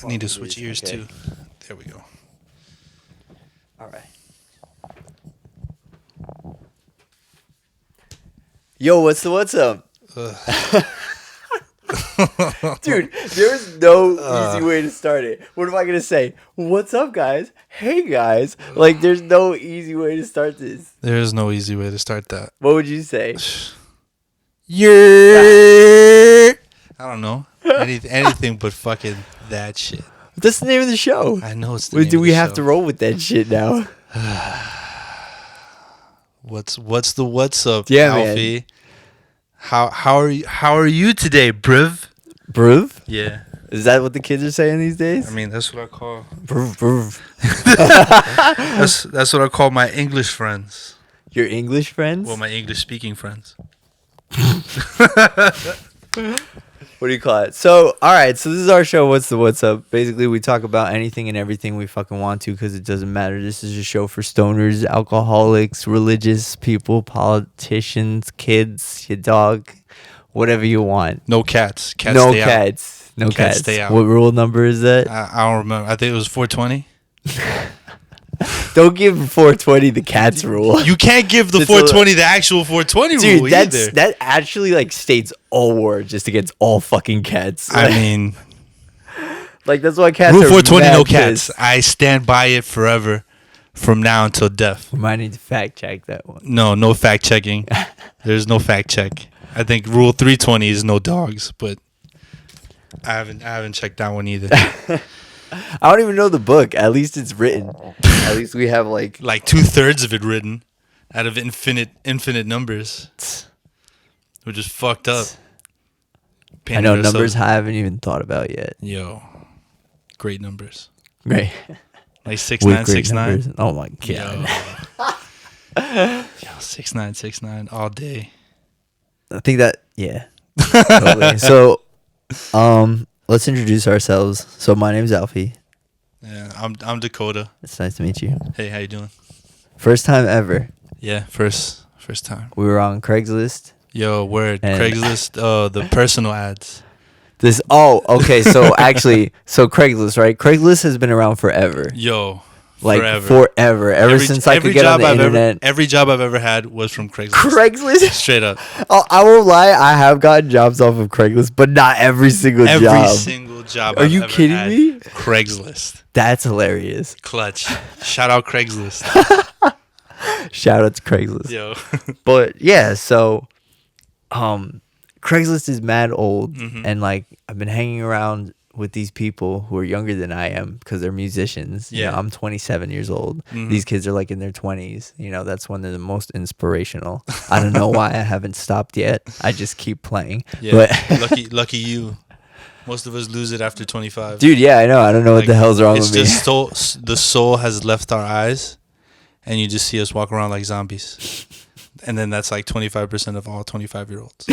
I need to switch ears okay. too. There we go. All right. Yo, what's up? Dude, there's no easy way to start it. What am I going to say? What's up, guys? Hey, guys. Like, there's no easy way to start this. There is no easy way to start that. What would you say? Yeah. I don't know. Anything but fucking that shit. That's the name of the show. I know it's the name Do of we the have show. to roll with that shit now? What's up, Yeah, Alfie? man. How are you today, bruv? Bruv? Yeah. Is that what the kids are saying these days? I mean, that's what I call. Bruv, bruv. That's what I call my English friends. Your English friends? Well, my English speaking friends. What do you call it? So, all right. So this is our show. What's up? Basically, we talk about anything and everything we fucking want to because it doesn't matter. This is a show for stoners, alcoholics, religious people, politicians, kids, your dog, whatever you want. No cats. Cats No stay out. cats. No Cats cats. stay out. What rule number is that? I don't remember. I think it was 420. Don't give 420 the cats rule. You can't give the It's 420 the actual 420 Dude, rule either. that actually like states all war just against all fucking cats. I mean, like that's why cats rule are 420, mad no cats. pissed. I stand by it forever, from now until death. We might need to fact check that one. No fact checking. There's no fact check. I think rule 320 is no dogs, but I haven't checked that one either. I don't even know the book. At least it's written. At least we have like 2/3 of it written out of infinite numbers, which is fucked up. I know numbers I haven't even thought about yet. Yo, great numbers. Right. Like 6969. Oh my god. Yo, 6969 all day. I think that totally. So let's introduce ourselves. So my name's Alfie. Yeah, I'm Dakota. It's nice to meet you. Hey, how you doing? First time ever. Yeah, first time. We were on Craigslist. Yo, word. And- Craigslist, the personal ads. Okay, so actually, Craigslist, right? Craigslist has been around forever. Yo, Like forever. Ever since I could get on the internet. Every job I've ever had was from Craigslist. Craigslist? Straight up. Oh, I won't lie, I have gotten jobs off of Craigslist, but not every single job. Every single job Are I've you ever kidding had, me? Craigslist. That's hilarious. Clutch. Shout out Craigslist. Shout out to Craigslist. Yo. But yeah, so Craigslist is mad old, Mhm. and like I've been hanging around with these people who are younger than I am because they're musicians. You know, Yeah. I'm 27 years old. Mhm. These kids are like in their 20s. You know, that's when they're the most inspirational. I don't know why I haven't stopped yet. I just keep playing. Yeah. But lucky you. Most of us lose it after 25. dude, yeah, I know. I don't know what the hell's wrong it's with me. just the soul has left our eyes, and you just see us walk around like zombies. And then that's like 25% of all 25-year-olds.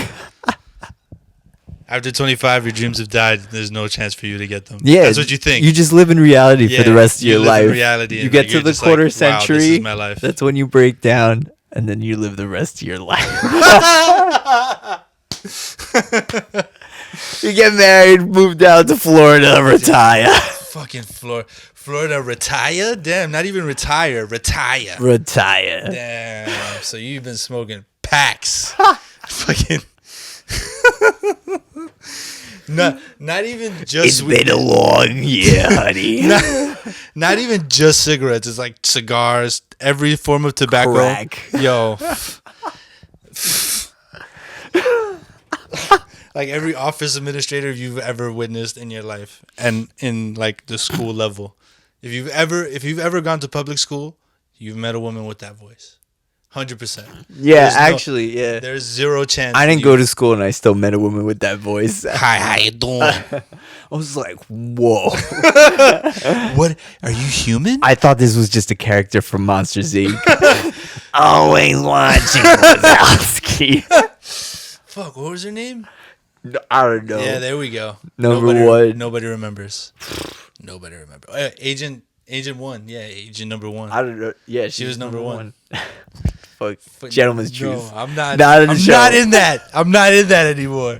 After 25, your dreams have died. There's no chance for you to get them. Yeah, That's what you think. You just live in reality Yeah, for the rest of you your live in life. reality You and, get like, to you're the just quarter like, wow, century. this is my life. That's when you break down, and then you live the rest of your life. You get married, move down to Florida, retire. Fucking Florida retire? Damn, not even retire. Retire. Retire. Damn. So you've been smoking packs. Fucking. Not even just It's been a long year, honey. not even just cigarettes. It's like cigars, every form of tobacco. Crack. Yo. Like every office administrator you've ever witnessed in your life, and in like the school level. If you've ever gone to public school, you've met a woman with that voice. 100%. Yeah, actually, yeah. There's zero chance. I didn't go to school, and I still met a woman with that voice. Hi, how you doing? I was like, whoa. What? Are you human? I thought this was just a character from Monsters Inc. Always watching Wazowski. Fuck, what was her name? I don't know. Yeah, there we go. Number one. Nobody remembers. Nobody remembers. Agent 1. Yeah, Agent number 1. I don't know. Yeah, She was number one. Fuck. Gentleman's truth. No, I'm not. Not in the I'm show. not in that. I'm not in that anymore.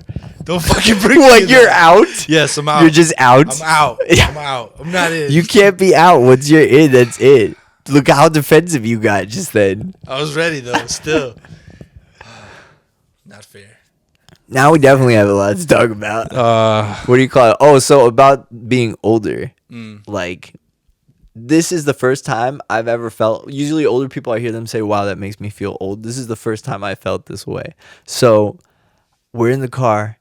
Don't fucking bring me What, in you're that. out? Yes, I'm out. You're just out? I'm out. I'm out. I'm not in. You can't be out. Once you're in, that's it. Look how defensive you got just then. I was ready though. Still, not fair. Now we definitely have a lot to talk about. What do you call it? Oh, so about being older. Like, this is the first time I've ever felt. Usually, older people, I hear them say, "Wow, that makes me feel old." This is the first time I felt this way. So, we're in the car,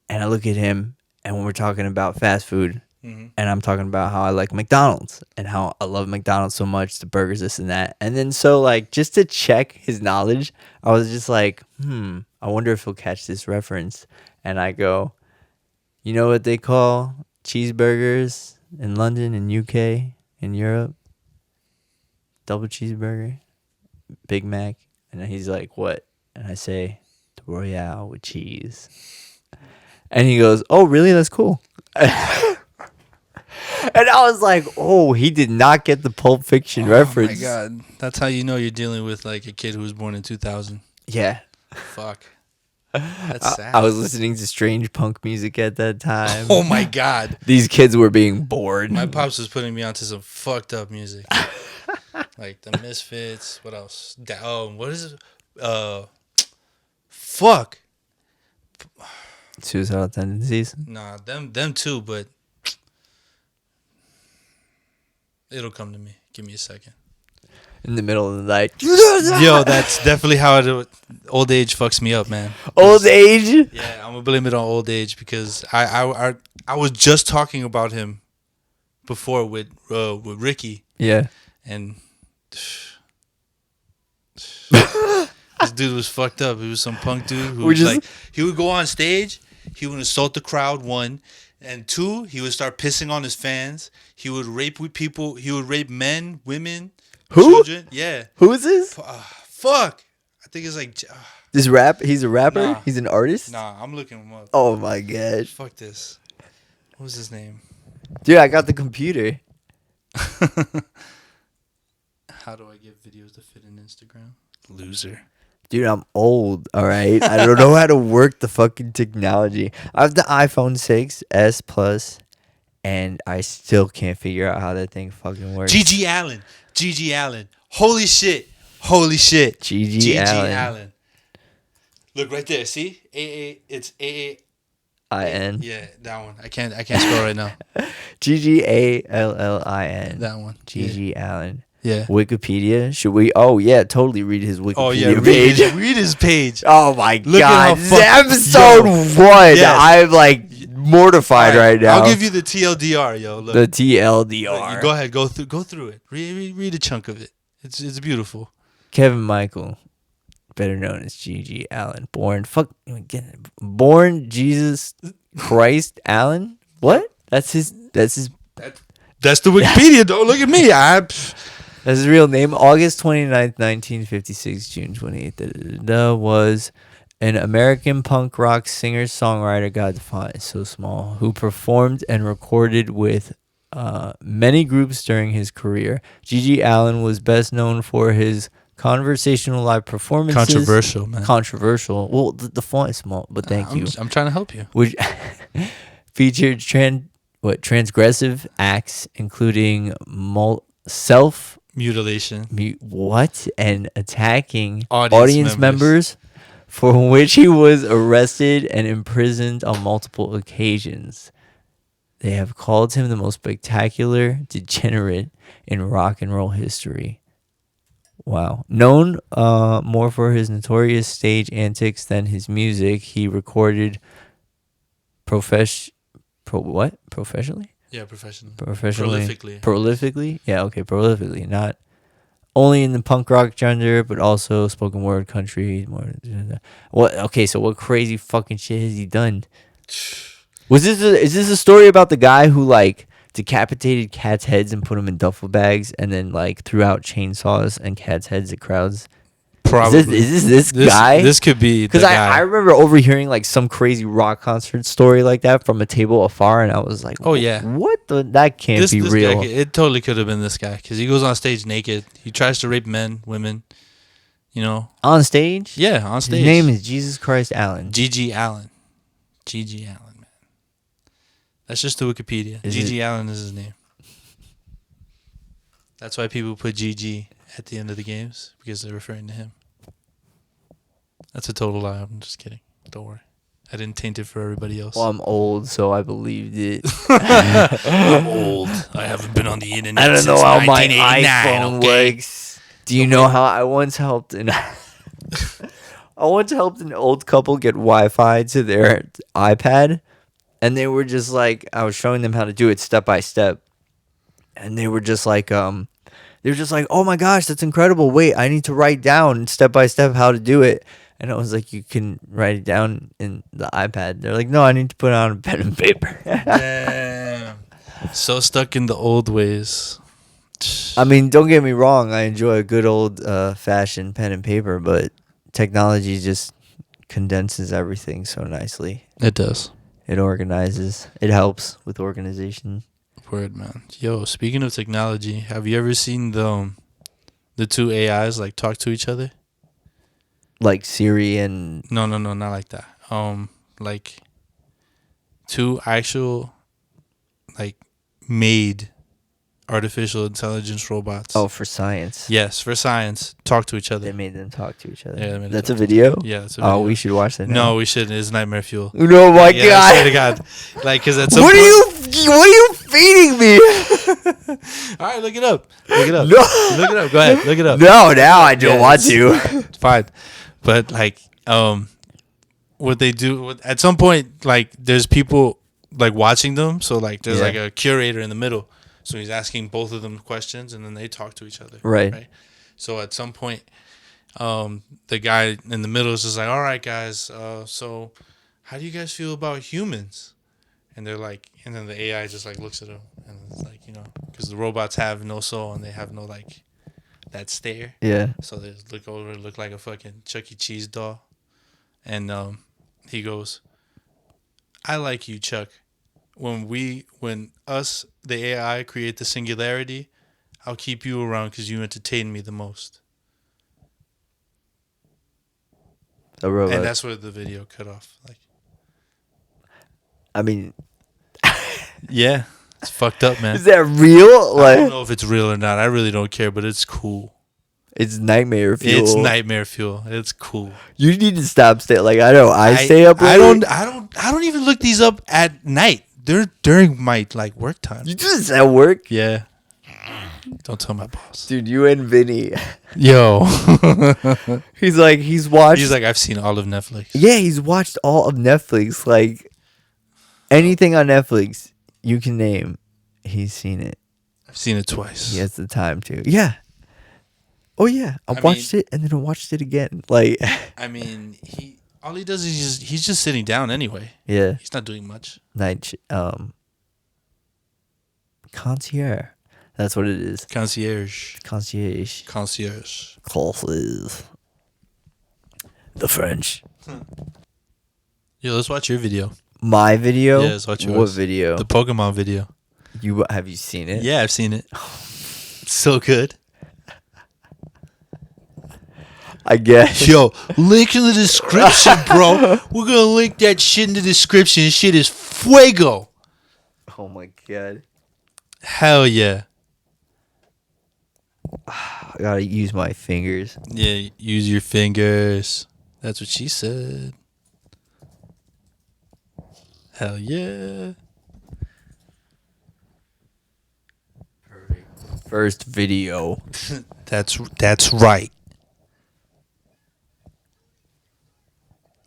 and I look at him, and when we're talking about fast food, and I'm talking about how I like McDonald's and how I love McDonald's so much, the burgers, this and that. And then so like just to check his knowledge, I was just like, I wonder if he'll catch this reference. And I go, you know what they call cheeseburgers in London and UK in Europe? Double cheeseburger, Big Mac. And then he's like, what? And I say, the Royale with cheese. And he goes, oh, really? That's cool. And I was like, oh, he did not get the Pulp Fiction reference. Oh my god, that's how you know you're dealing with like a kid who was born in 2000. Yeah. Fuck. That's sad. I was listening to strange punk music at that time. Oh my god. These kids were being bored. My pops was putting me onto some fucked up music. Like the Misfits. What else? What is it? Fuck. Suicidal tendencies. Nah, them too, but it'll come to me. Give me a second. In the middle of the night. Yo, that's definitely how old age fucks me up, man. Old age? Yeah, I'm gonna blame it on old age because I was just talking about him before with Ricky. Yeah. And this dude was fucked up. He was some punk dude who was like, he would go on stage, he would insult the crowd, one, and two, he would start pissing on his fans. He would rape people. He would rape men, women, children. Yeah. Who is this? Fuck. I think it's like. This rap? He's a rapper? Nah. He's an artist? Nah, I'm looking him up. Oh my gosh. Fuck this. What was his name? Dude, I got the computer. How do I get videos to fit in Instagram? Loser. Dude, I'm old, all right? I don't know how to work the fucking technology. I have the iPhone 6S Plus, and I still can't figure out how that thing fucking works. G.G. Allen. G.G. Allen. Holy shit. Holy shit. G.G. Allen. Look right there. See? It's A. I-N. Yeah, that one. I can't spell right now. G-G-A-L-L-I-N. That one. G.G. Allen. Yeah. Wikipedia. Should we? Oh, yeah. Totally read his Wikipedia Oh, yeah. page. Read his page. Oh, my Look God. at how Episode 1. Yes. I'm like mortified right now. I'll give you the TLDR, yo. Look. The TLDR. Go ahead. Go through it. Read a chunk of it. It's beautiful. Kevin Michael, better known as G.G. Allen, born Jesus Christ Allen. What? That's his. That's the Wikipedia. Don't look at me. That's his real name. August 29th, 1956, June 28th. Was an American punk rock singer songwriter. God, the font is so small. Who performed and recorded with many groups during his career. G.G. Allen was best known for his conversational live performances. Controversial, man. Controversial. Well, the font is small, but thank you. I'm trying to help you. Which featured transgressive acts, including self mutilation, and attacking audience members, for which he was arrested and imprisoned on multiple occasions. They have called him the most spectacular degenerate in rock and roll history. Wow. Known more for his notorious stage antics than his music, he recorded professionally? Yeah, professionally. Prolifically? Yeah, okay, prolifically. Not only in the punk rock genre, but also spoken word, country. So what crazy fucking shit has he done? Is this a story about the guy who like decapitated cats' heads and put them in duffel bags and then like threw out chainsaws and cats' heads at crowds? Probably. Is this guy? This could be because I remember overhearing like some crazy rock concert story like that from a table afar, and I was like, "Oh yeah, that can't be real." It totally could have been this guy because he goes on stage naked. He tries to rape men, women. You know, on stage. Yeah, on stage. His name is Jesus Christ Allen. G.G. Allen. G.G. Allen, man. That's just the Wikipedia. Is G.G. Allen is his name. That's why people put G.G. at the end of the games, because they're referring to him. That's a total lie. I'm just kidding. Don't worry. I didn't taint it for everybody else. Well, I'm old, so I believed it. I'm old. I haven't been on the internet I don't since know how my 1989, iPhone okay? works. Do you know how I once helped an old couple get Wi-Fi to their iPad, and they were just like, I was showing them how to do it step by step, and they were just like, oh my gosh, that's incredible. Wait, I need to write down step by step how to do it. And I was like, you can write it down in the iPad. They're like, no, I need to put it on a pen and paper. Damn. So stuck in the old ways. I mean, don't get me wrong. I enjoy a good old fashioned pen and paper, but technology just condenses everything so nicely. It does. It organizes. It helps with organization. Word, man. Yo, speaking of technology, have you ever seen the two AIs like talk to each other? Like Siri and... No, not like that. Like two actual like made artificial intelligence robots. Oh, for science. Yes, for science. Talk to each They other. made them talk to each other. Yeah, they made them That's a talk to video? Yeah, that's a video. Oh, we should watch that now. No, we shouldn't. It's nightmare fuel. Oh my Yeah, I God. swear to God. Like, cause at some What point, are you feeding me? all right, look it up. Look it up. No. Look it up. Go ahead. Look it up. No, now I don't want to. It's fine. But like, what they do at some point, like, there's people like watching them. So like, there's like a curator in the middle. So he's asking both of them questions, and then they talk to each other. Right. So at some point, the guy in the middle is just like, "All right, guys. So how do you guys feel about humans?" And they're like, and then the AI just like looks at him, and it's like, because the robots have no soul and they have no like that stare. Yeah. So they just look over, look like a fucking Chuck E. Cheese doll, and he goes, "I like you, Chuck. When us, the AI, create the singularity, I'll keep you around because you entertain me the most." A robot. And that's where the video cut off. Like, I mean, yeah, it's fucked up, man. is that real? I don't Like, know if it's real or not. I really don't care, but it's cool. it's nightmare fuel. It's nightmare fuel. It's cool. You need to stop stay. Like, I know I stay up. I late. don't even look these up at night. They're during my like work time. You do this at work, Yeah. Don't tell my boss. dude. You and Vinny. Yo. He's watched. He's like, I've seen all of Netflix. Yeah, he's watched all of Netflix. Like, anything on Netflix you can name, he's seen it. I've seen it twice. He has the time to. Yeah. Oh yeah, I watched it and then I watched it again. Like, I mean, all he does is he's just sitting down anyway. yeah, He's not doing much. concierge. That's what it is. Concierge. Concierge. Concierge. Concierge. The French. Yo, let's watch your video. My video. Yeah, let's watch yours. What video? The Pokemon video. Have you seen it? Yeah, I've seen it. It's so good. I guess. Yo, link in the description, bro. We're gonna link that shit in the description. Shit is fuego. Oh my god. Hell yeah. I gotta use my fingers. Yeah, use your fingers. That's what she said. Hell yeah. First video. That's right.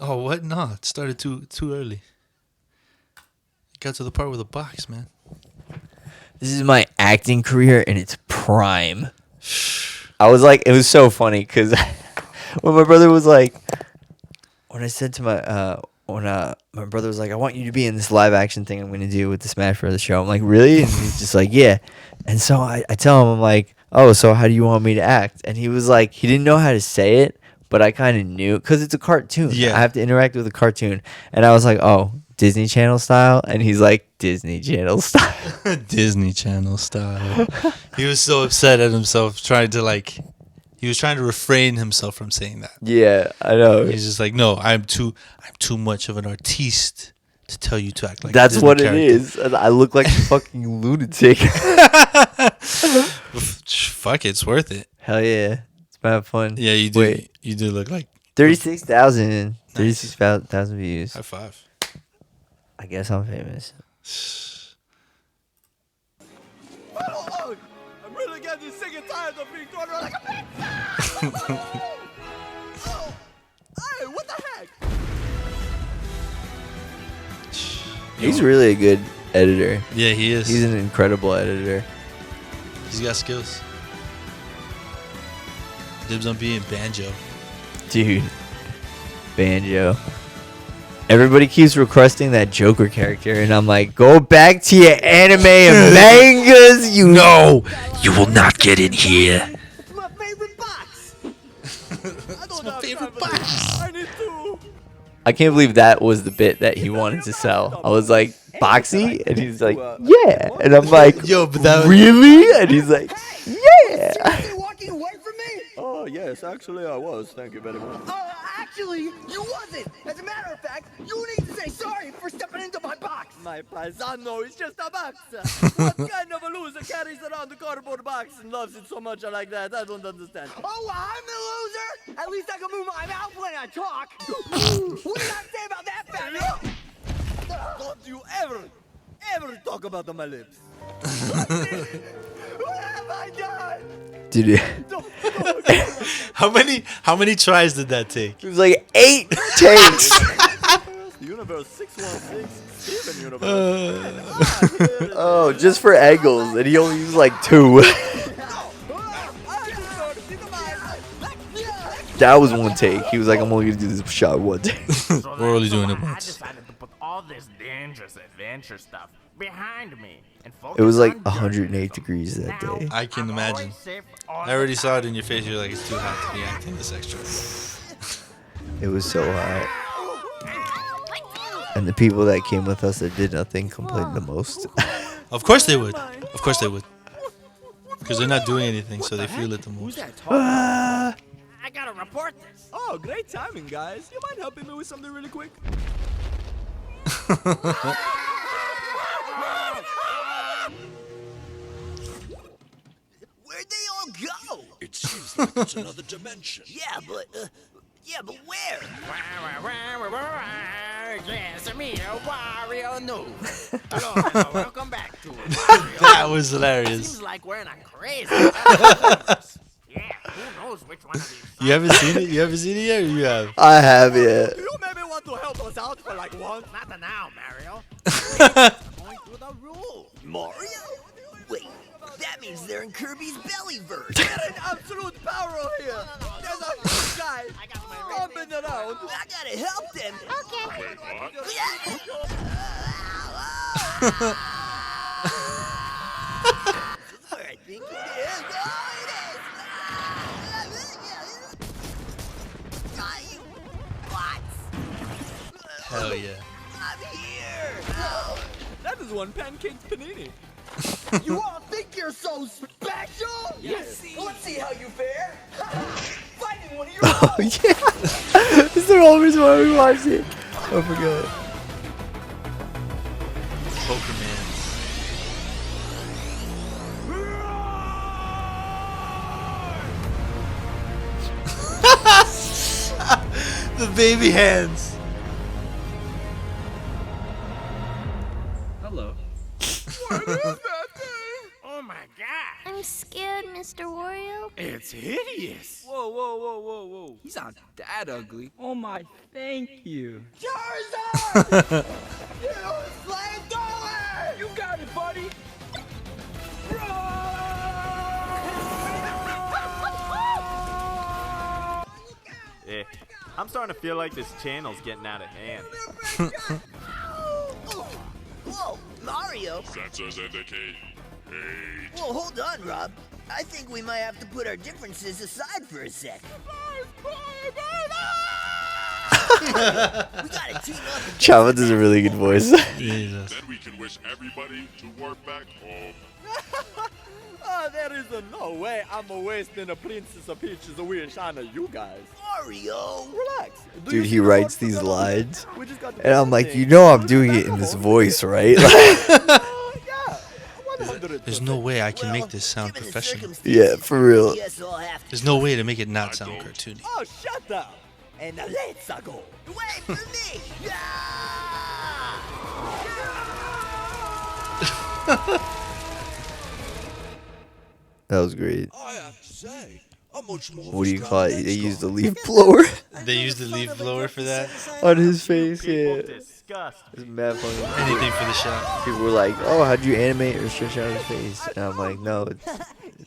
Oh, what? No, it started too early. It got to the part with the box, man. This is my acting career in its prime. I was like, it was so funny because when my brother was like, when I said to my brother was like, I want you to be in this live action thing I'm going to do with the Smash Brothers show. I'm like, really? And he's just like, yeah. And so I tell him, I'm like, oh, so how do you want me to act? And he was like, he didn't know how to say it, but I kind of knew because it's a cartoon. Yeah. I have to interact with a cartoon. And I was like, oh, Disney Channel style? And he's like, Disney Channel style. Disney Channel style. He was so upset at himself he was trying to refrain himself from saying that. Yeah, I know. He's just like, no, I'm too much of an artiste to tell you to act like. That's a Disney what character. it is. I look like a fucking lunatic. Fuck it, it's worth it. Hell yeah. It's been fun. Yeah, you do. Wait. You do look like 36,000. Nice. 36,000 views. high five. I guess I'm famous. I'm really getting sick and tired of being thrown around like a pig. Oh, hey, what the heck? He's really a good editor. Yeah, he is. He's an incredible editor. He's got skills. Dibs on being Banjo. Dude. Banjo. Everybody keeps requesting that Joker character, and I'm like, go back to your anime and mangas, you know. You will not get in here. It's my favorite box. I don't my have favorite time for this. box. I need to. I can't believe that was the bit that he wanted to sell. I was like, Boxy? And he's like, yeah. And I'm like, Yo, but that really? And he's like, yeah. Seriously walking away from me? Oh, yes, actually I was. Thank you very much. Actually, you wasn't. As a matter of fact, you need to say sorry for stepping into my box. My paisano is just a box. What kind of a loser carries around a cardboard box and loves it so much like that? I don't understand. Oh, I'm the loser? At least I can move my mouth when I talk. What do you got to say about that, fat man? Don't you ever talk about my lips. What have I done? Dude, how many tries did that take? it was like 8 takes. Universe 616, Steven Universe. Oh, just for angles. And he only used like 2. That was 1 take. He was like, I'm only going to do this shot 1 take. We're only doing it I once. decided to put all this dangerous adventure stuff behind me and It was like focus on 108 journalism. degrees that Now, day. I can I'm imagine. always safe all I already the saw it time. in your face. You're like, it's too hot to be acting this extra. It was so hot. And the people that came with us that did nothing complained the most. Of course they would. Of course they would. Because they're not doing anything, so they feel it the most. I gotta report this. Oh, great timing, guys. You mind helping me with something really quick? Where'd they all go? It seems like it's another dimension. Yeah, but where? Yes, me, Wario. No. Hello, welcome back to it. That was hilarious. Seems like we're in a crazy universe. Yeah, who knows which one of these? You haven't seen it? You haven't seen it yet? Or you have? I have, yeah. You maybe want to help us out for like once? Not now, Mario. Going through the rules. Mario? Wait, that means they're in Kirby's Bellyverse. Get an absolute power here. There's a guy bumping around. I gotta help them. Where I think it is. What? Hell yeah. I'm here. That is one pancaked panini. You all think you're so special? Yes. Let's see how you fare. Fighting one of your Oh, own. yeah. This is the whole reason why we watched it. I forgot. Poker man. The baby hands. Hello. Oh my god. I'm scared, Mr. Wario. It's hideous. Whoa. He's not that ugly. Oh my, thank you. Charizard! You flamethrower! You got it, buddy. Eh, I'm starting to feel like this channel's getting out of hand. Whoa, Mario! Sensors indicate hate. Well, hold on, Rob. I think we might have to put our differences aside for a sec. gotta team up. Chava does a really good voice. Jesus. Then we can wish everybody to warp back home. There is no way I'm wasting a Princess Peach's wish on you guys. Mario. Relax. Do Dude, you he see the writes words on these the lines, We just got to and do I'm like, something. you know, I'm We'll doing be it back in this home. voice, right? Yeah. 100%. There's no way I can make this sound Given the professional. circumstances, Yeah, for real. Guess I'll have to There's no way to make it not sound cartoony. Oh, shut up. And now let's go. wait for me. Yeah! That was great. I have to say, I'm much more. What do you call it? They used the leaf blower They used the leaf blower for that. on his face. People Yeah, disgust. it's mad funny. Anything for the shot. People were like, "Oh, how'd you animate or stretch out his face?" And I'm like, "No, it's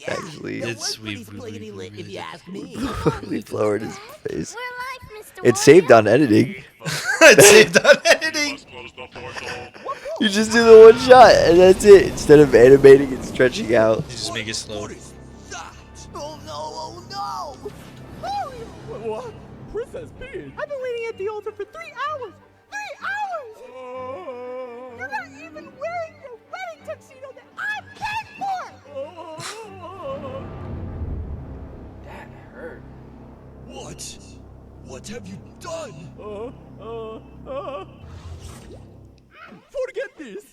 actually It's Pretty spliggity lit, if you ask me. leaf blower in his face." We're live, Mr. It's saved Wario. on editing. It's saved on editing. Must close the portal. You just do the one shot and that's it. Instead of animating and stretching out. You just make it slow. Oh no, oh no! What? Princess Peach? I've been waiting at the altar for 3 hours. 3 hours! You're not even wearing your wedding tuxedo that I paid for! That hurt. What? What have you done? Forget this.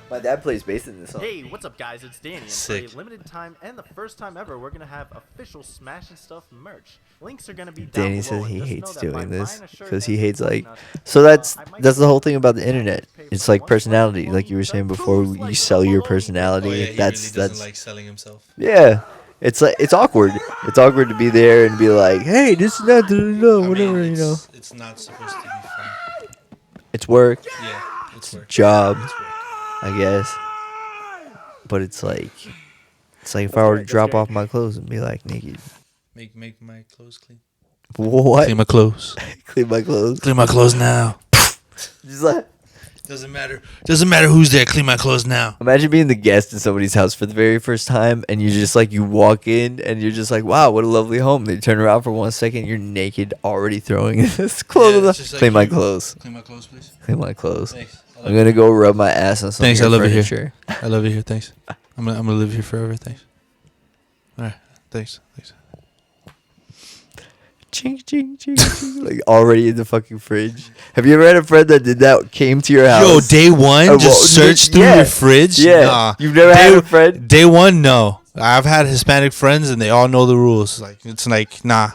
My dad plays bass in this song. Hey, what's up, guys? It's Danny. And Sick. for a limited time and the first time ever, we're gonna have official Smash and Stuff merch. Links are gonna be down Danny below. says he And just hates know that by doing this buying a shirt because he and hates like. supporting us, So that's I might the whole thing get about the paid internet. for It's one like personality, like you were saying before. You sell your personality. Oh yeah, he that's really doesn't like selling himself. yeah. It's like it's awkward. It's awkward to be there and be like, hey, this is not whatever, you know. It's not supposed to be fun. It's work, Yeah, it's work. job, It's work. I guess. But it's like if I were to drop off my clothes and be like naked. Make my clothes clean. What? Clean my clothes. Clean my clothes. Clean my clothes now. Just like, Doesn't matter. Doesn't matter who's there. Clean my clothes now. imagine being the guest in somebody's house for the very first time and you just like you walk in and you're just like, wow, what a lovely home. They turn around for 1 second, you're naked, already throwing this clothes on it's the just like clean my you- clothes. Clean my clothes, please. Clean my clothes. Thanks. I'm gonna go rub my ass on some Thanks, of your I love it here. furniture. I love it here. Thanks. I'm gonna live here forever. Thanks. All right. Thanks. Ching, ching, ching, ching. Like already in the fucking fridge. Have you ever had a friend that did that? Came to your house. Yo, day one, well, just search through yeah, your fridge. yeah. Nah. You've never day, had a friend? Day one, no. I've had Hispanic friends, and they all know the rules. Like it's like nah.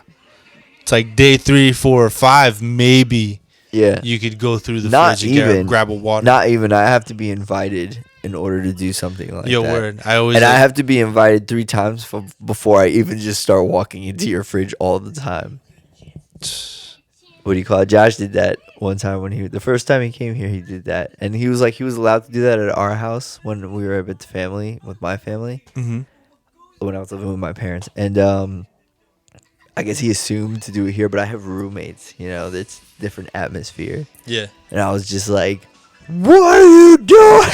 It's like day 3, 4, or 5, maybe. Yeah. You could go through the Not fridge and even. grab a water. Not even. I have to be invited in order to do something like Yo, that. word. I always And I like- have to be invited 3 times before I even just start walking into your fridge all the time. What do you call it? Josh did that one time when the first time he came here, he did that, and he was allowed to do that at our house when we were with the family, with my family, Mhm. when I was living with my parents, and I guess he assumed to do it here, but I have roommates, it's different atmosphere, Yeah. and I was just like, "What are you doing?"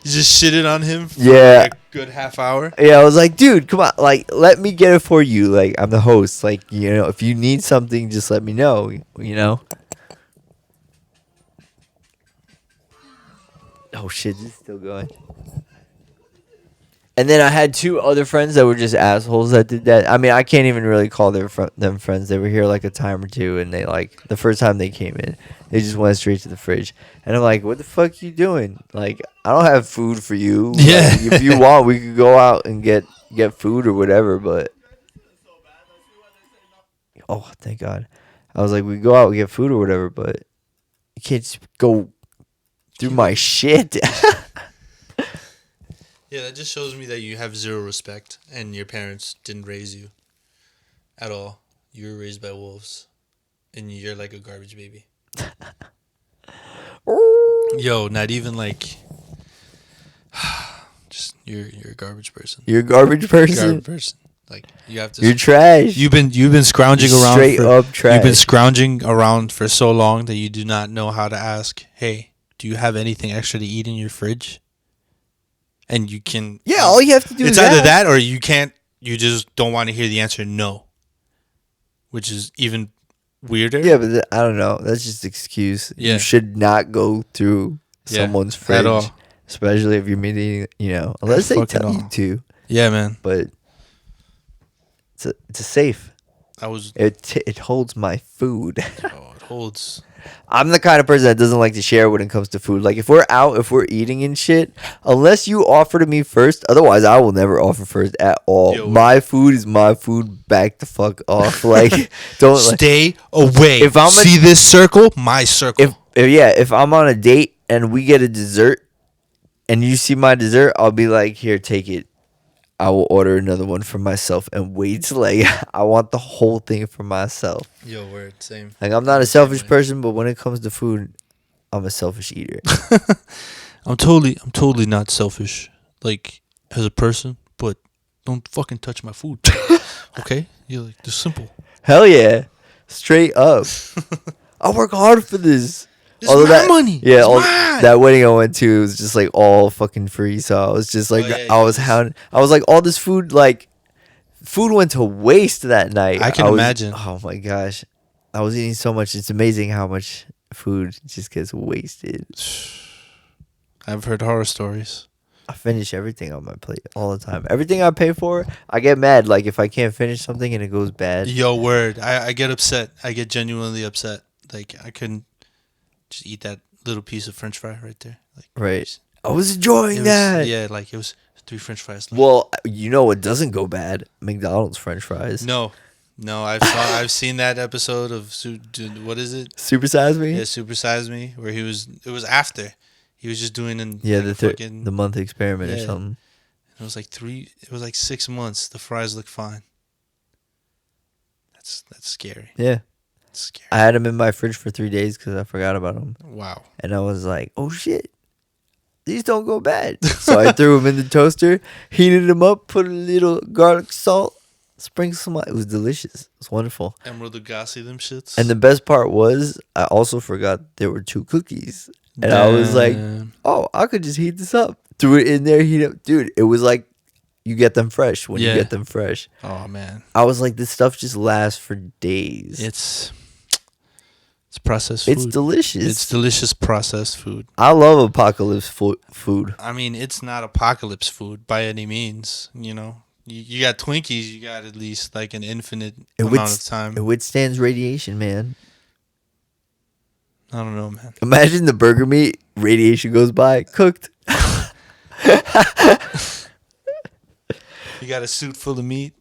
You just shitted on him for Yeah. like a good half hour. Yeah, I was like, dude, come on, like, let me get it for you. Like, I'm the host. Like, if you need something, just let me know, Oh, shit, this is still going. And then I had 2 other friends that were just assholes that did that. I mean, I can't even really call them friends. They were here like a time or 2, and they, like, the first time they came in, they just went straight to the fridge. And I'm like, what the fuck you doing? Like, I don't have food for you. Yeah. Like, if you want, we could go out and get food or whatever, but... Oh, thank God. I was like, we go out and get food or whatever, but you can't just go through my shit. Yeah, that just shows me that you have zero respect, and your parents didn't raise you at all. You were raised by wolves, and you're like a garbage baby. Yo, not even like. Just you're a garbage person. You're a garbage person. Garbage person. Like you have to. You're trash. You've been scrounging You're around. straight up trash. You've been scrounging around for so long that you do not know how to ask. Hey, do you have anything extra to eat in your fridge? and you can. Yeah, all you have to do it's is either ask. that or you can't. You just don't want to hear the answer no, which is even weirder. Yeah, but I don't know. That's just excuse. Yeah. You should not go through Yeah, someone's at fridge, all. especially if you're meeting. Unless they fucking tell you all. to. Yeah, man. But it's a safe. I was. It holds my food. Oh, it holds. I'm the kind of person that doesn't like to share when it comes to food. Like if we're out, if we're eating and shit, unless you offer to me first, otherwise I will never offer first at all. Yo. My food is my food. Back the fuck off. Like don't Stay away. If I'm see this circle, my circle. if I'm on a date and we get a dessert and you see my dessert, I'll be like, here, take it. I will order another one for myself and wait. Like I want the whole thing for myself. Yo, word, same. Like I'm not a selfish person, but when it comes to food, I'm a selfish eater. I'm totally not selfish, like as a person, but don't fucking touch my food. Okay, you're like just simple. Hell yeah, straight up. I work hard for this. It's my money. Yeah, It's mine. that wedding I went to was just like all fucking free. So I was just like, yeah, I was like, all this food, like, food went to waste that night. I can imagine. Oh my gosh, I was eating so much. It's amazing how much food just gets wasted. I've heard horror stories. I finish everything on my plate all the time. Everything I pay for, I get mad. Like if I can't finish something and it goes bad. Yo, word. I get upset. I get genuinely upset. Like I couldn't just eat that little piece of French fry right there. Like Right. I was enjoying that. Yeah, like it was 3 French fries. Left. Well, you know what doesn't go bad? McDonald's French fries. No, I've seen that episode of what is it? Super Size Me? Yeah, Super Size Me, where it was after he was just doing Yeah, like the month experiment or Yeah. something. It was like 6 months. The fries look fine. That's scary. Yeah. That's scary. I had them in my fridge for 3 days because I forgot about them. Wow. And I was like, oh shit, these don't go bad. So I threw them in the toaster, heated them up, put a little garlic salt, sprinkled some. It was delicious. It was wonderful. Emerald Lagasse, them shits. And the best part was, I also forgot there were 2 cookies. And I was like, Damn. oh, I could just heat this up. Threw it in there, heat it up. Dude, it was like you get them fresh when you Yeah. get them fresh. Oh man, I was like, this stuff just lasts for days. it's processed food. It's delicious. It's delicious processed food. I love apocalypse food. I mean, it's not apocalypse food by any means. You know, you got Twinkies. You got at least like an infinite amount of time. It withstands radiation, man. I don't know, man. Imagine the burger meat, radiation goes by, cooked. You got a suit full of meat.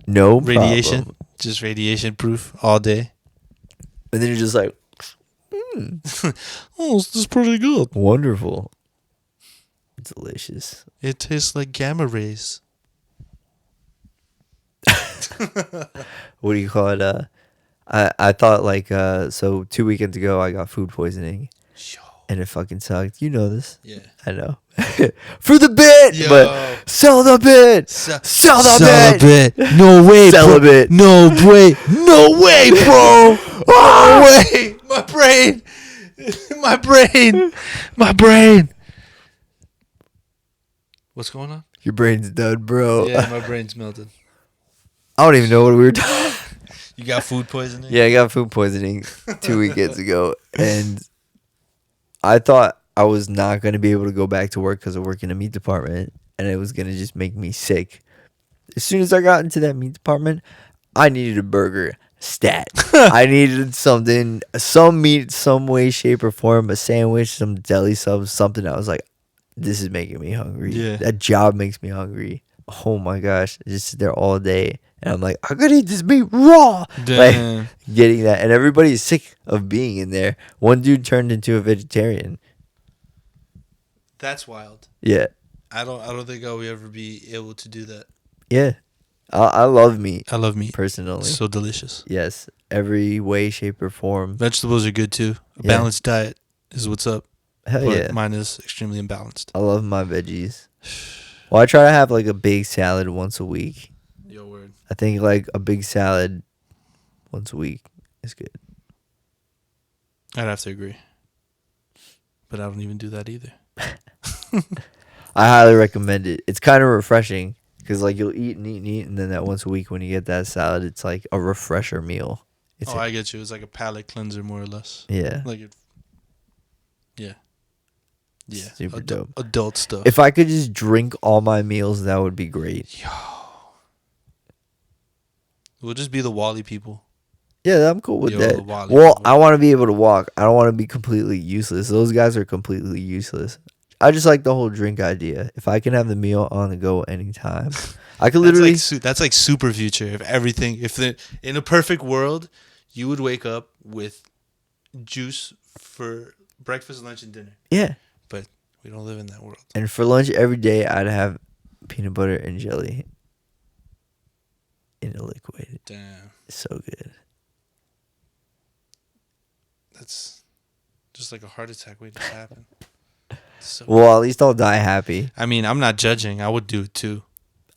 No Radiation, problem. just radiation proof all day. And then you're just like, Oh, this is pretty good. wonderful. Delicious. It tastes like gamma rays. What do you call it? I thought like, so 2 weekends ago I got food poisoning. And it fucking sucked. You know this. Yeah. I know. For the bit! Yo. But sell the bit! Sell the bit! No way, Sell bro. a bit. No way. No way, bro. No way. My brain. My brain. My brain. What's going on? Your brain's done, bro. Yeah, my brain's melted. I don't even know what we were talking. You got food poisoning? Yeah, I got food poisoning 2 weekends ago, and I thought I was not going to be able to go back to work because I work in a meat department, and it was going to just make me sick. As soon as I got into that meat department, I needed a burger stat. I needed something, some meat, some way, shape, or form, a sandwich, some deli sub, something. I was like, this is making me hungry. Yeah. That job makes me hungry. Oh my gosh, I just sit there all day, and I'm like, I could eat this meat raw. Damn. Like, getting that, and everybody's sick of being in there. One dude turned into a vegetarian. That's wild. Yeah, I don't think I will ever be able to do that. yeah. I love meat. I love meat. Personally. It's so delicious. Yes, every way, shape, or form. Vegetables are good too. A Yeah. balanced diet is what's up. Hell But yeah. mine is extremely imbalanced. I love my veggies. Well, I try to have like a big salad once a week. Yo, word. I think like a big salad once a week is good. I'd have to agree. But I don't even do that either. I highly recommend it. It's kind of refreshing because like you'll eat and eat and eat, and then that once a week when you get that salad, it's like a refresher meal. It's I get you. It's like a palate cleanser, more or less. yeah, Like it. Yeah. Yeah. super dope. Adult stuff. If I could just drink all my meals, that would be great. We'll just be the Wally people. Yeah, I'm cool with Yo, that. Wally Well, people. I want to be able to walk. I don't want to be completely useless. Those guys are completely useless. I just like the whole drink idea. If I can have the meal on the go anytime, I could literally. That's like super future. In a perfect world, you would wake up with juice for breakfast, lunch, and dinner. Yeah. But we don't live in that world. And for lunch every day, I'd have peanut butter and jelly in a liquid. Damn. So good. That's just like a heart attack waiting to happen. So Well, at least I'll die happy. I mean, I'm not judging. I would do it too.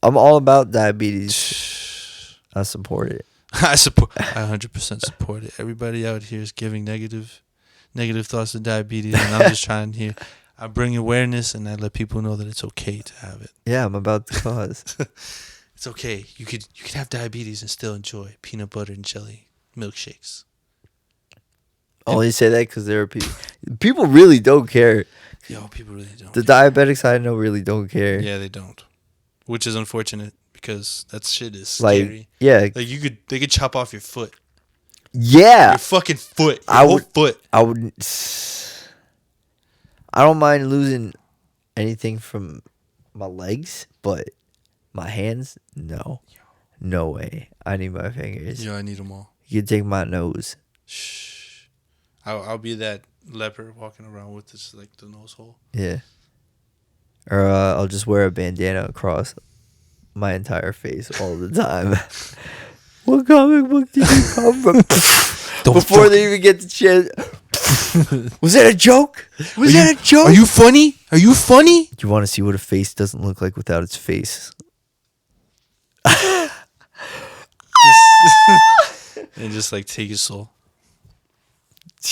I'm all about diabetes. I support it. I 100% support it. Everybody out here is giving negative thoughts to diabetes, and I'm just trying here. I bring awareness, and I let people know that it's okay to have it. Yeah, I'm about the cause. It's okay. You could have diabetes and still enjoy peanut butter and jelly milkshakes. Only say that because there are people really don't care. Yo, people really don't. The diabetics I know really don't care. Yeah, they don't. Which is unfortunate because that shit is Like, scary. yeah. Like they could chop off your foot. Yeah. Your fucking foot. Your whole foot. I would. I don't mind losing anything from my legs, but my hands, no. No way. I need my fingers. Yo, I need them all. You can take my nose. Shh. I'll be that leper walking around with this like the nose hole. Yeah. Or I'll just wear a bandana across my entire face all the time. What comic book did you come from? Before they even get the chance. Was that a joke? Was that a joke? Are you funny? Are you funny? You want to see what a face doesn't look like without its face? And just like take his soul.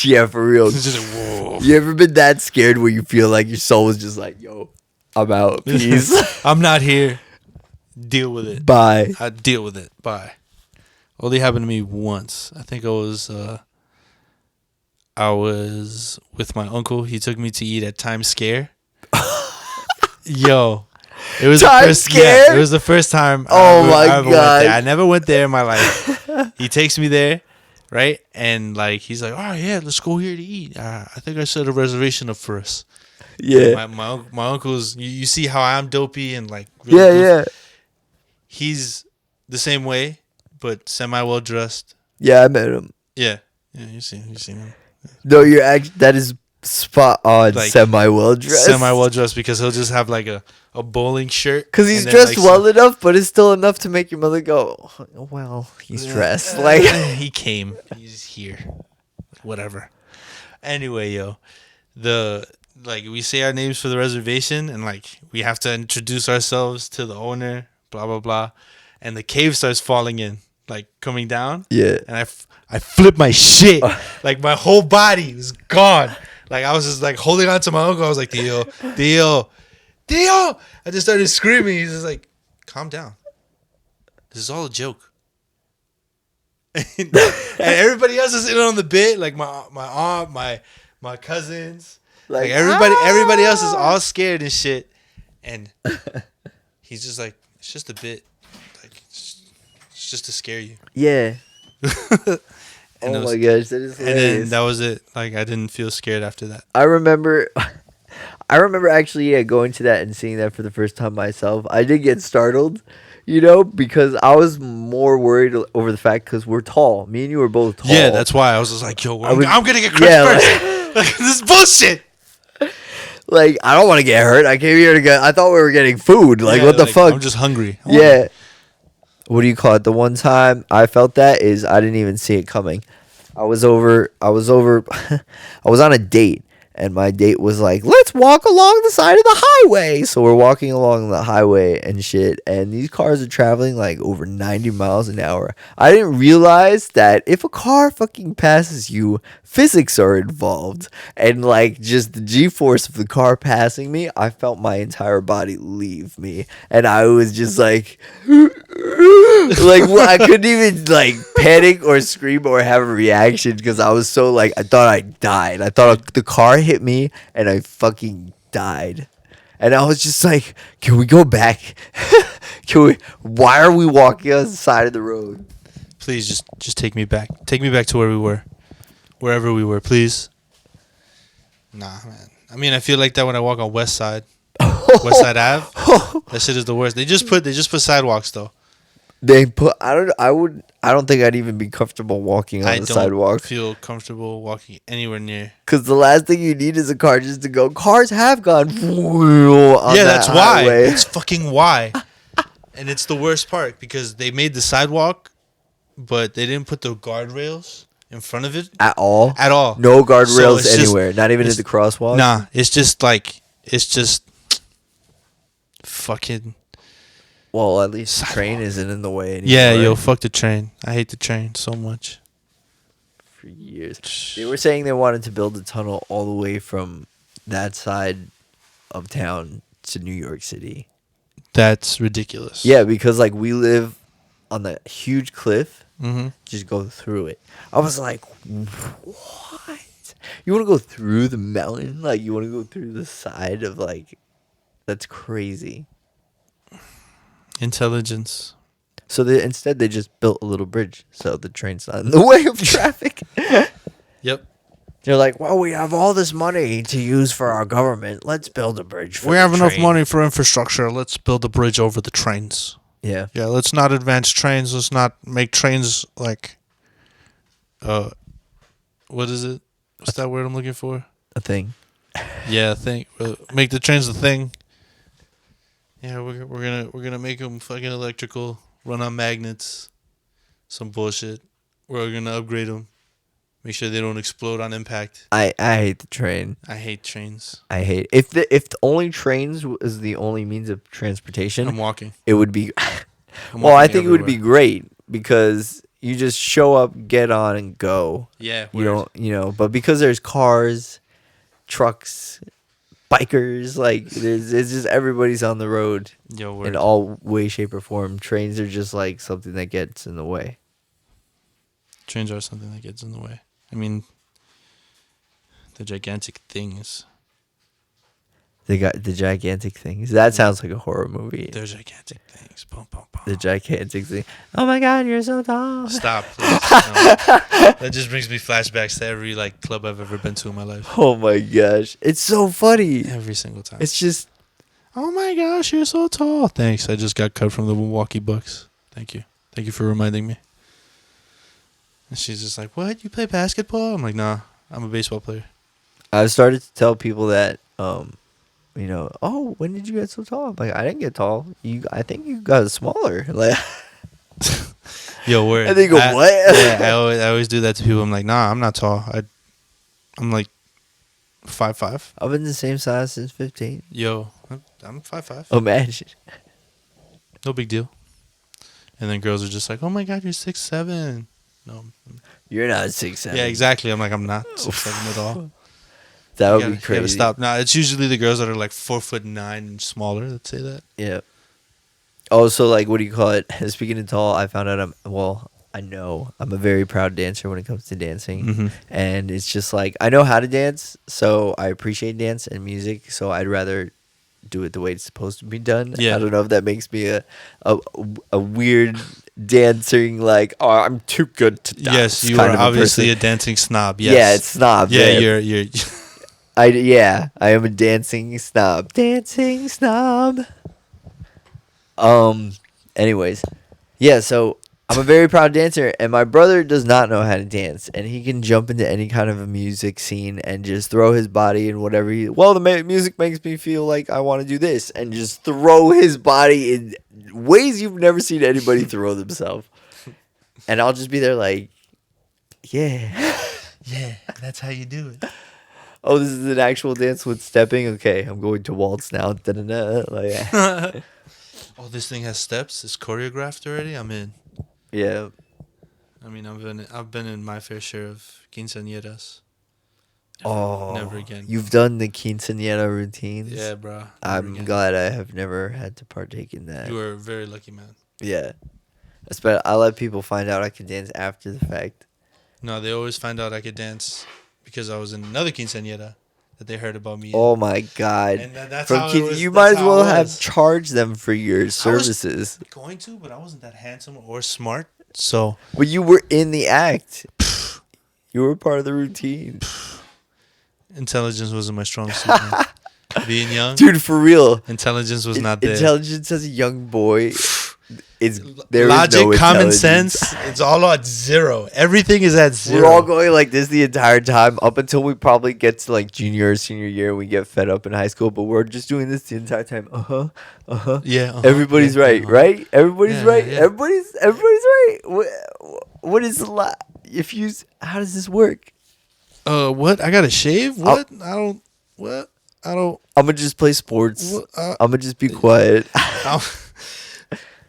Yeah, for real. It's just like, whoa. You ever been that scared where you feel like your soul was just like, yo, I'm out. Peace. I'm not here. Deal with it. Bye. I deal with it. Bye. Only happened to me once. I think I was with my uncle. He took me to eat at Times Square. Yo. It was Times Square? Yeah, it was the first time I ever went God. there. I never went there in my life. He takes me there, right? And like he's like, "Oh yeah, let's go here to eat." I think I set a reservation up for us. Yeah. My uncle's. You see how I'm dopey and like. Yeah, goofy? yeah. He's the same way, but semi well dressed. Yeah, I met him. Yeah, you seen him. No, that is spot on. Like, Semi well dressed. Semi well dressed because he'll just have like a bowling shirt. Because he's and then, dressed like, well enough, but it's still enough to make your mother go, oh, well, he's dressed. Like he came. He's here. Whatever. Anyway, yo, we say our names for the reservation, and like we have to introduce ourselves to the owner. Blah blah blah, and the cave starts falling in, like coming down. Yeah. And I flipped my shit. Like my whole body was gone. Like I was just like holding on to my uncle. I was like, Dio. I just started screaming. He's just like, calm down. This is all a joke. And everybody else is in on the bit. Like my aunt, my cousins. Like everybody else is all scared and shit. And he's just like, it's just a bit. Like it's just to scare you. yeah. And Oh my gosh, that is hilarious. And then that was it. Like I didn't feel scared after that. I remember actually going to that and seeing that for the first time myself. I did get startled, because I was more worried over the fact because we're tall. Me and you are both tall. Yeah, that's why I was just like, yo, I'm gonna get crushed Yeah, first. Like, this is bullshit. Like, I don't want to get hurt. I came here I thought we were getting food. Like, Yeah, what the like, fuck? I'm just hungry. Yeah. What do you call it? The one time I felt that is I didn't even see it coming. I was on a date And my date was like, let's walk along the side of the highway. So we're walking along the highway and shit. And these cars are traveling like over 90 miles an hour. I didn't realize that if a car fucking passes you, physics are involved. And like just the G-force of the car passing me, I felt my entire body leave me. And I was just like, I couldn't even like panic or scream or have a reaction because I was so like, I thought I died. I thought the car hit me and I fucking died. And I was just like, can we go back? Why are we walking on the side of the road? Please just take me back. Take me back to where we were. Wherever we were, please. Nah, man. I mean, I feel like that when I walk on West Side. West Side Ave. That shit is the worst. They just put sidewalks though. I don't think I'd even be comfortable walking on the sidewalk. I don't feel comfortable walking anywhere near. Because the last thing you need is a car just to go. Cars have gone on that's highway. why. It's fucking why. And it's the worst part because they made the sidewalk, but they didn't put the guardrails in front of it. At all? At all. No guardrails anywhere. Not even at the crosswalk? Nah, it's just fucking... Well, at least the train isn't in the way anymore. Yeah, yo, fuck the train. I hate the train so much. For years. They were saying they wanted to build a tunnel all the way from that side of town to New York City. That's ridiculous. Yeah, because like we live on the huge cliff. Mm-hmm. Just go through it. I was like, what? You want to go through the mountain? Like you want to go through the side of like... That's crazy. Intelligence. So instead they just built a little bridge so the train's not in the way of traffic. Yep. They're like, well, we have all this money to use for our government. Let's build a bridge for We the have enough train." money for infrastructure. Let's build a bridge over the trains. Yeah. Yeah, let's not advance trains. Let's not make trains like... what is it? What's that word I'm looking for? A thing. Yeah, a thing. Make the trains a thing. Yeah, we're gonna make them fucking electrical, run on magnets, some bullshit. We're gonna upgrade them, make sure they don't explode on impact. I hate the train. I hate trains. I hate if the only trains is the only means of transportation. I'm walking. It would be. I'm Well, I walking think it would be everywhere. great because you just show up, get on, and go. Yeah, You don't, but because there's cars, trucks, bikers, like it's just everybody's on the road in all way, shape, or form. Trains are just like something that gets in the way. Trains are something that gets in the way. I mean, the gigantic things. They got the gigantic things. That sounds like a horror movie. They're gigantic things. Boom, boom, boom. The gigantic thing. Oh my God, you're so tall. Stop, please. No. That just brings me flashbacks to every like club I've ever been to in my life. Oh my gosh, it's so funny. Every single time. It's just, oh my gosh, you're so tall. Thanks. I just got cut from the Milwaukee Bucks. Thank you. Thank you for reminding me. And she's just like, what? You play basketball? I'm like, nah, I'm a baseball player. I've started to tell people that, oh, when did you get so tall? I'm like, I didn't get tall. I think you got smaller. Like, yo, word. And they go, what? Yeah, I always do that to people. I'm like, nah, I'm not tall. I'm like 5'5". I've been the same size since 15. Yo, I'm 5'5". Imagine. No big deal. And then girls are just like, oh my God, you're 6'7". No. You're not 6'7". Yeah, exactly. I'm like, I'm not 6'7" at all. That would be You gotta crazy. stop. Nah, it's usually the girls that are like 4'9" and smaller that say that. Yeah. Oh, so like, what do you call it? Speaking of tall, I found out I know I'm a very proud dancer when it comes to dancing. Mm-hmm. And it's just like, I know how to dance, so I appreciate dance and music, so I'd rather do it the way it's supposed to be done. Yeah. I don't know if that makes me a weird dancing, like, oh, I'm too good to dance. Yes, you kind are of a obviously person. a dancing snob. Yes. Yeah, it's snob. Yeah, Yeah, you're I am a dancing snob. Dancing snob. Anyways, yeah, so I'm a very proud dancer, and my brother does not know how to dance, and he can jump into any kind of a music scene and just throw his body in whatever the music makes me feel like I want to do this, and just throw his body in ways you've never seen anybody throw themselves. And I'll just be there like, yeah. yeah, that's how you do it. Oh, this is an actual dance with stepping. Okay, I'm going to waltz now. Da-da-da. Like, Oh, this thing has steps. It's choreographed already. I'm in. yeah. I mean, I've been in my fair share of quinceañeras. Oh, Never again. You've done the quinceañera routines. Yeah, bro. I'm glad I have never had to partake in that. You are a very lucky man. Yeah. I let people find out I can dance after the fact. No, they always find out I could dance because I was in another quinceañera that they heard about me. Oh my god! And that's From how it was, you that's might as how well it have was. charged them for your services. Going to, but I wasn't that handsome or smart. So, Well, you were in the act. You were part of the routine. intelligence wasn't my strong suit. Man. Being young, Dude, for real. intelligence was not there. Intelligence as a young boy is there. Logic, is no common intelligence. sense, it's all at zero. Everything is at zero. We're all going like this the entire time up until we probably get to like junior or senior year. We get fed up in high school, but we're just doing this the entire time. Yeah. Everybody's yeah, right, right? Everybody's Yeah, right. yeah. Everybody's right. What is the if you? How does this work? What? I gotta shave? What? I don't. What? I don't. I'm gonna just play sports. What, I'm gonna just be quiet.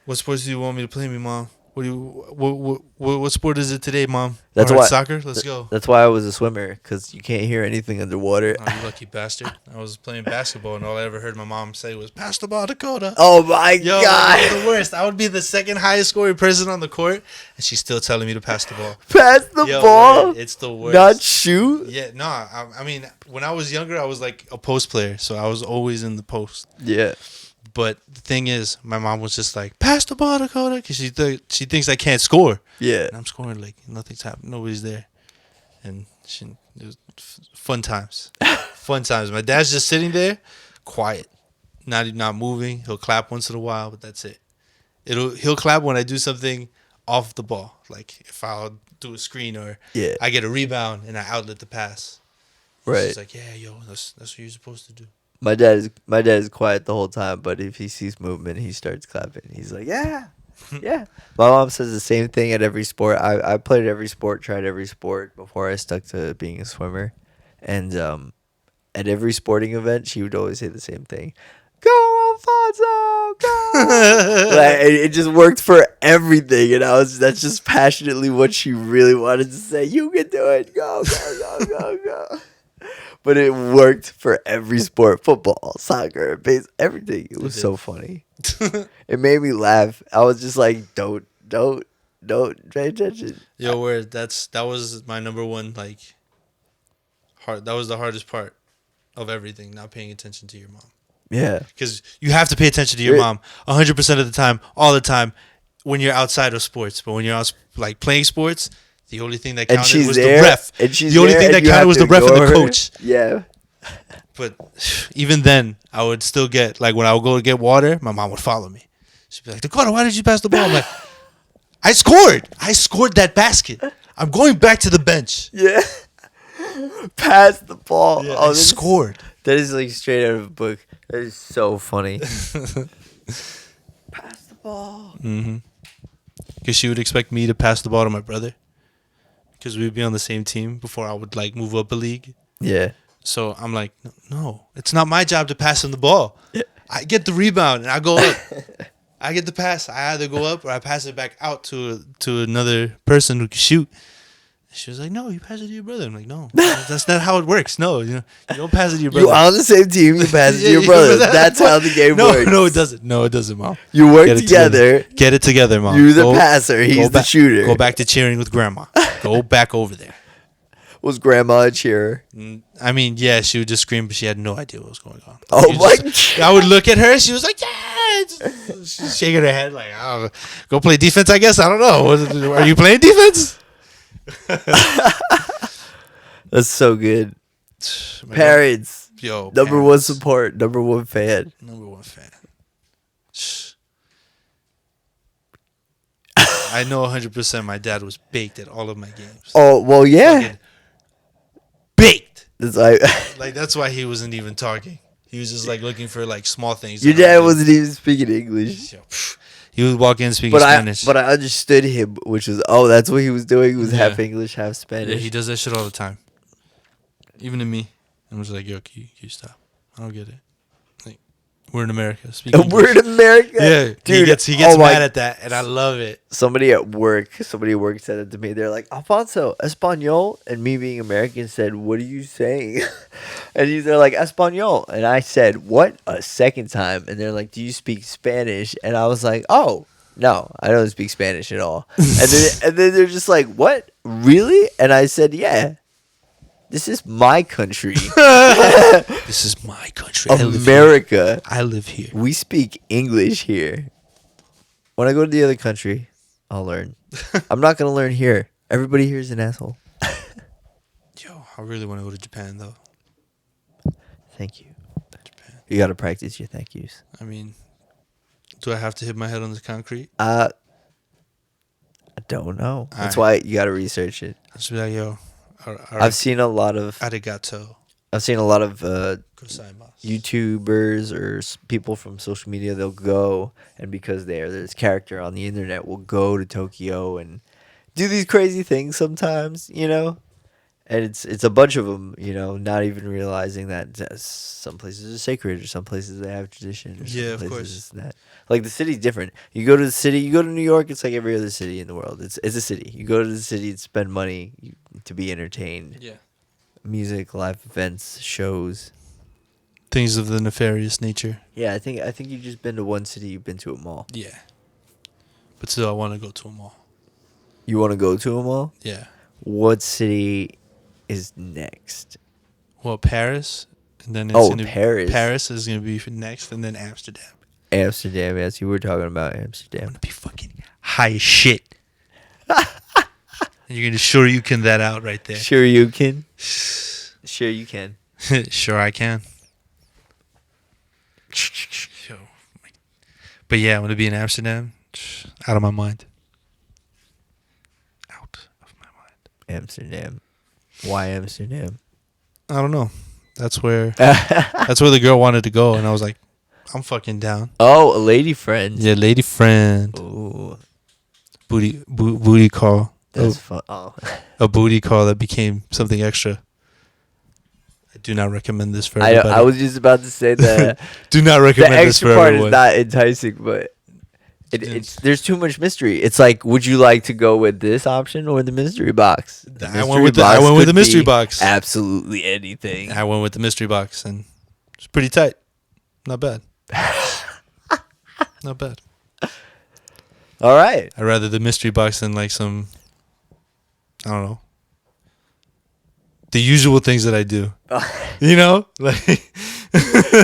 What sports do you want me to play, me, mom? What sport is it today, mom? That's All right, why soccer. Let's go. That's why I was a swimmer, because you can't hear anything underwater. Oh, you lucky bastard! I was playing basketball, and all I ever heard my mom say was "Pass the ball, Dakota." Oh my Yo, god! that was the worst. I would be the second highest scoring person on the court, and she's still telling me to pass the ball. Pass the Yo, ball. word, it's the worst. Not shoot. Yeah, no. I mean, when I was younger, I was like a post player, so I was always in the post. Yeah. But the thing is, my mom was just like, "Pass the ball, Dakota," because she thinks I can't score. Yeah. And I'm scoring like nothing's happening, nobody's there, and it was fun times, fun times. My dad's just sitting there, quiet, not moving. He'll clap once in a while, but that's it. He'll clap when I do something off the ball, like if I'll do a screen or I get a rebound and I outlet the pass. Right. He's like, yeah, yo, that's what you're supposed to do. My dad is quiet the whole time, but if he sees movement, he starts clapping. He's like, yeah, yeah. My mom says the same thing at every sport. I played every sport, tried every sport before I stuck to being a swimmer, and at every sporting event, she would always say the same thing. Go Alfonso, go! Like, it just worked for everything, and that's just passionately what she really wanted to say. You can do it. Go, go, go, go, go. But it worked for every sport: football, soccer, base, everything. It was so funny. It made me laugh. I was just like, don't pay attention. Yo, word. That was my number one hard. That was the hardest part of everything. Not paying attention to your mom. Yeah. Because you have to pay attention to your mom 100% of the time, all the time, when you're outside of sports. But when you're out playing sports, the only thing that counted was the ref. The only thing that counted was the ref and the coach. Yeah. But even then, I would still get, like, when I would go to get water, my mom would follow me. She'd be like, Dakota, why did you pass the ball? I'm like, I scored that basket. I'm going back to the bench. Yeah. Pass the ball. Yeah, I scored. That is like straight out of a book. That is so funny. Pass the ball. Mm-hmm. Because she would expect me to pass the ball to my brother. Because we'd be on the same team before I would move up a league. Yeah. So I'm like, no, it's not my job to pass him the ball. Yeah. I get the rebound and I go up. I get the pass. I either go up or I pass it back out to another person who can shoot. She was like, no, you pass it to your brother. I'm like, no, that's not how it works. No, you don't pass it to your brother. You on the same team, you pass it to your brother. That's how the game works. No, it doesn't. No, it doesn't, Mom. You work together. Get it together, Mom. You're the passer. He's the shooter. Go back to cheering with Grandma. Go back over there. Was Grandma a cheerer? I mean, yeah, she would just scream, but she had no idea what was going on. Oh, my God. I would look at her. She was like, yeah. She's shaking her head like, oh, go play defense, I guess. I don't know. Are you playing defense? That's so good. Parents. Yo, number one support. Number one fan. Number one fan. I know 100% my dad was baked at all of my games. Oh, well, yeah. Fucking baked. That's why he wasn't even talking. He was just looking for small things. Your dad wasn't even speaking English. He would walk in speaking Spanish. But I understood him, which was, that's what he was doing. He was half English, half Spanish. Yeah, he does that shit all the time. Even to me. I'm just like, yo, can you stop? I don't get it. Like, we're in America. Speak We're in English. America. Yeah, Dude, he gets mad at that, and I love it. Somebody at work said it to me. They're like, Alfonso, Espanol? And me being American said, what are you saying? And they're like, Espanol. And I said, what? A second time. And they're like, do you speak Spanish? And I was like, oh, no, I don't speak Spanish at all. And then they're just like, what? Really? And I said, yeah. This is my country. This is my country. America. I live here. We speak English here. When I go to the other country, I'll learn. I'm not going to learn here. Everybody here is an asshole. Yo, I really want to go to Japan, though. Thank you. Japan. You got to practice your thank yous. I mean, do I have to hit my head on the concrete? I don't know. That's All right. why you got to research it. I'll just be like, yo. I've seen a lot of Arigato. Gozaimasu. YouTubers or people from social media. They'll go, and because there's this character on the internet, will go to Tokyo and do these crazy things sometimes, you know. And it's a bunch of them, you know, not even realizing that some places are sacred or some places they have tradition. Or Yeah, some of places course. it's that. Like the city's different. You go to the city, you go to New York, it's like every other city in the world. It's a city. You go to the city to spend money, to be entertained. Yeah. Music, live events, shows. Things of the nefarious nature. Yeah, I think you've just been to one city, you've been to a mall. Yeah. But still, I want to go to a mall. You want to go to a mall? Yeah. What city is next? Well, Paris. And then it's Paris. Paris is going to be next, and then Amsterdam. Amsterdam, yes, you were talking about Amsterdam. I'm going to be fucking high as shit. You're going to sure you can that out right there. Sure you can. Sure you can. Sure I can. Yo. But yeah, I'm going to be in Amsterdam. Out of my mind. Out of my mind. Amsterdam. Why Amsterdam? I don't know. That's where the girl wanted to go, and I was like, I'm fucking down. Oh, a lady friend. Yeah, lady friend. Ooh. Booty call. That's fun. Oh. A booty call that became something extra. I do not recommend this for I everybody. was just about to say that. Do not recommend the this for extra part everyone. is not enticing, but it's there's too much mystery. It's like, would you like to go with this option or the mystery box? I went with the mystery box. Absolutely anything. I went with the mystery box, and it's pretty tight. Not bad. Not bad. All right. I'd rather the mystery box than like some, I don't know, the usual things that I do. You know? Like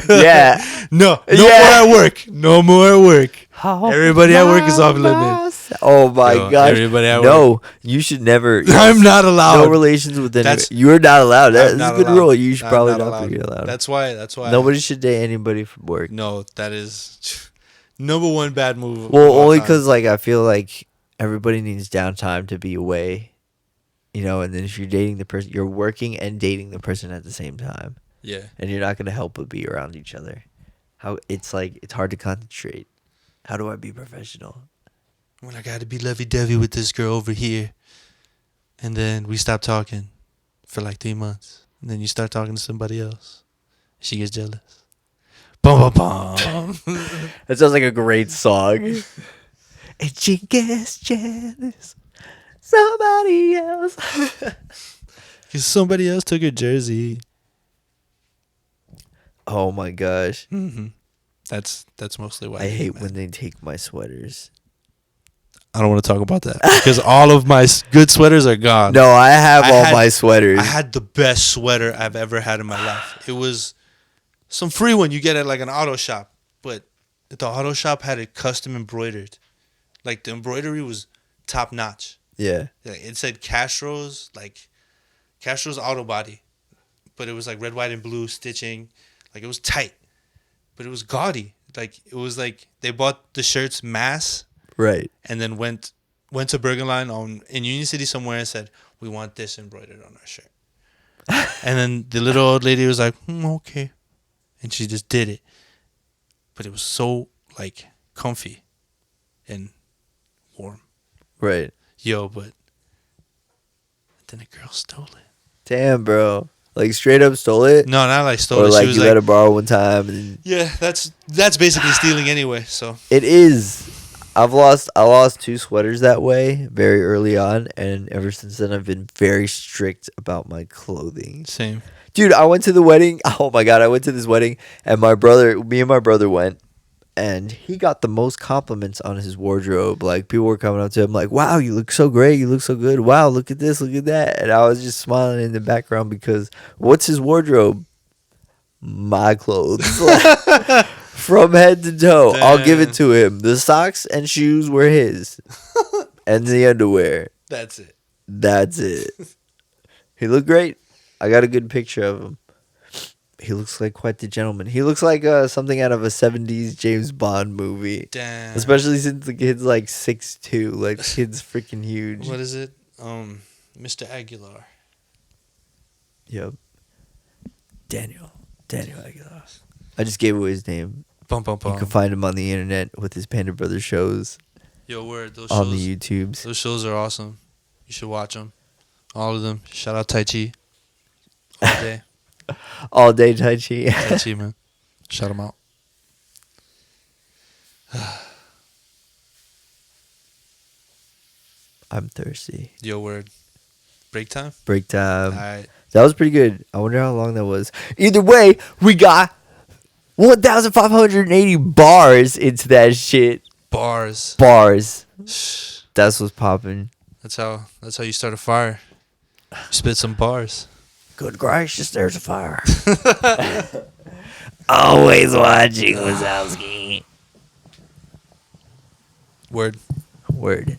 Yeah. No more at work. No more at work. Everybody at work is off limits. Oh my gosh. Everybody at no, you should never. I'm not allowed. No relations with anyone. You're not allowed. That's a good rule. You should probably not be allowed. That's why. Nobody should date anybody from work. No, that is number one bad move. Well, only because like I feel like everybody needs downtime to be away, you know. And then if you're dating the person, you're working and dating the person at the same time. Yeah. And you're not gonna help but be around each other. How it's hard to concentrate. How do I be professional? When I got to be lovey-dovey with this girl over here, and then we stop talking for like 3 months, and then you start talking to somebody else, she gets jealous. Bum, bum, bum. That sounds like a great song. And she gets jealous. Somebody else. Because somebody else took her jersey. Oh my gosh. Mm-hmm. That's mostly why I hate when they take my sweaters. I don't want to talk about that because all of my good sweaters are gone. No, I have all my sweaters. I had the best sweater I've ever had in my life. It was some free one you get at like an auto shop, but the auto shop had it custom embroidered. Like the embroidery was top notch. Yeah. It said Castro's auto body, but it was like red, white, and blue stitching. Like it was tight, but it was gaudy. Like it was like they bought the shirts mass. Right. And then went to Burger Line in Union City somewhere and said, we want this embroidered on our shirt. And then the little old lady was like, okay. And she just did it. But it was so, like, comfy and warm. Right. Yo, but then a girl stole it. Damn, bro. Like straight up stole it? No, not like stole Or it. like She was you like, let her borrow one time? And yeah, that's basically stealing anyway. So it is. I lost 2 sweaters that way very early on, and ever since then I've been very strict about my clothing. same. Dude, I went to the wedding. Oh my god, I went to this wedding, and me and my brother went, and he got the most compliments on his wardrobe. Like people were coming up to him like, "Wow, you look so great. You look so good. Wow, look at this, look at that." And I was just smiling in the background because what's his wardrobe? My clothes. From head to toe. I'll give it to him. The socks and shoes were his. And the underwear. That's it. That's it. He looked great. I got a good picture of him. He looks like quite the gentleman. He looks like something out of a 70s James Bond movie. Damn. Especially since the kid's like 6'2". Like, the kid's freaking huge. What is it? Mr. Aguilar. Yep. Daniel Aguilar. I just gave away his name. Bum, bum, bum. You can find him on the internet with his Panda Brothers shows. Yo, word. Those on shows, the YouTubes. Those shows are awesome. You should watch them. All of them. Shout out Tai Chi. All day. All day Tai Chi. Tai Chi, man. Shout them out. I'm thirsty. Yo, word. Break time? Break time. All right. That was pretty good. I wonder how long that was. Either way, we got 1,580 bars into that shit. Bars. That's what's popping. That's how you start a fire. You spit some bars. Good gracious, there's a fire. Always watching Wazowski. Word. Word.